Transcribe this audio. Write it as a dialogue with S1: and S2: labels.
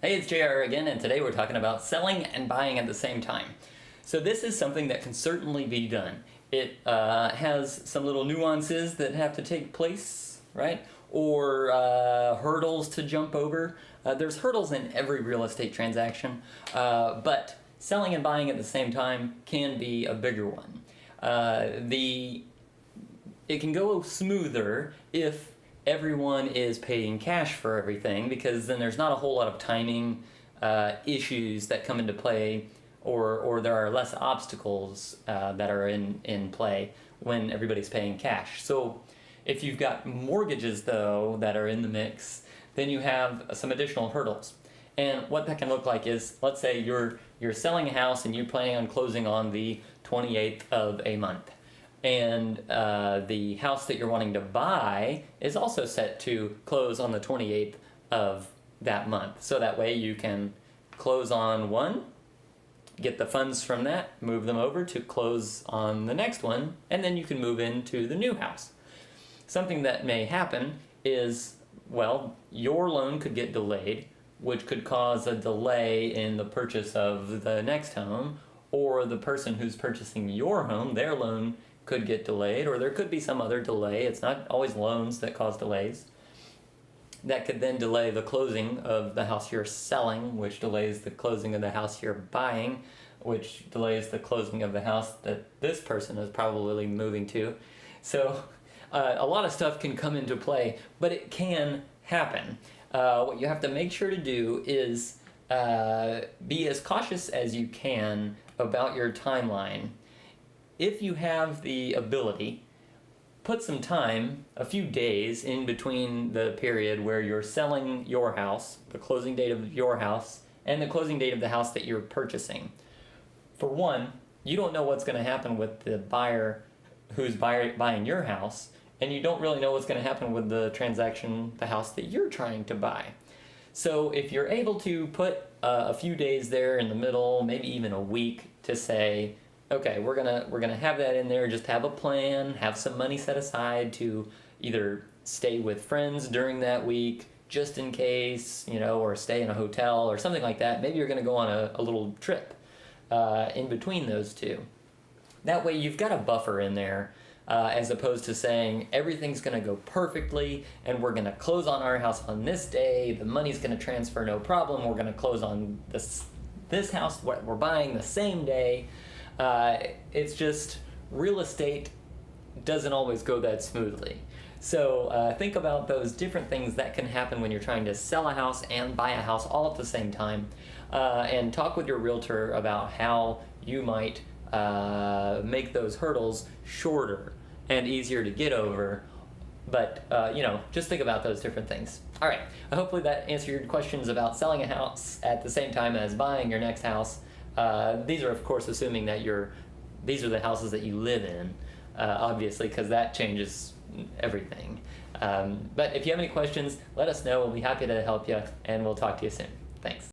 S1: Hey, it's JR again, and today we're talking about selling and buying at the same time. So this is something that can certainly be done. It has some little nuances that have to take place, right? Or hurdles to jump over. There's hurdles in every real estate transaction, but selling and buying at the same time can be a bigger one. It can go smoother if everyone is paying cash for everything, because then there's not a whole lot of timing issues that come into play, or there are less obstacles that are in play when everybody's paying cash. So if you've got mortgages, though, that are in the mix, then you have some additional hurdles. And what that can look like is, let's say you're selling a house and you're planning on closing on the 28th of a month. And the house that you're wanting to buy is also set to close on the 28th of that month. So that way you can close on one, get the funds from that, move them over to close on the next one, and then you can move into the new house. Something that may happen is, well, your loan could get delayed, which could cause a delay in the purchase of the next home, or the person who's purchasing your home, their loan could get delayed, or there could be some other delay. It's not always loans that cause delays. That could then delay the closing of the house you're selling, which delays the closing of the house you're buying, which delays the closing of the house that this person is probably moving to. So a lot of stuff can come into play, but it can happen. What you have to make sure to do is be as cautious as you can about your timeline. If you have the ability, put some time, a few days, in between the period where you're selling your house, the closing date of your house, and the closing date of the house that you're purchasing. For one, you don't know what's going to happen with the buyer who's buying your house, and you don't really know what's going to happen with the transaction, the house that you're trying to buy. So if you're able to put a few days there in the middle, maybe even a week, to say, okay, we're gonna have that in there, just have a plan, have some money set aside to either stay with friends during that week, just in case, or stay in a hotel or something like that. Maybe you're gonna go on a little trip in between those two. That way you've got a buffer in there, as opposed to saying everything's gonna go perfectly and we're gonna close on our house on this day, the money's gonna transfer no problem, we're gonna close on this house what we're buying the same day. It's just, real estate doesn't always go that smoothly. So think about those different things that can happen when you're trying to sell a house and buy a house all at the same time, and talk with your realtor about how you might make those hurdles shorter and easier to get over. But just think about those different things. All right, hopefully that answered your questions about selling a house at the same time as buying your next house. These are, of course, assuming that these are the houses that you live in, obviously, because that changes everything. But if you have any questions, let us know. We'll be happy to help you, and we'll talk to you soon. Thanks.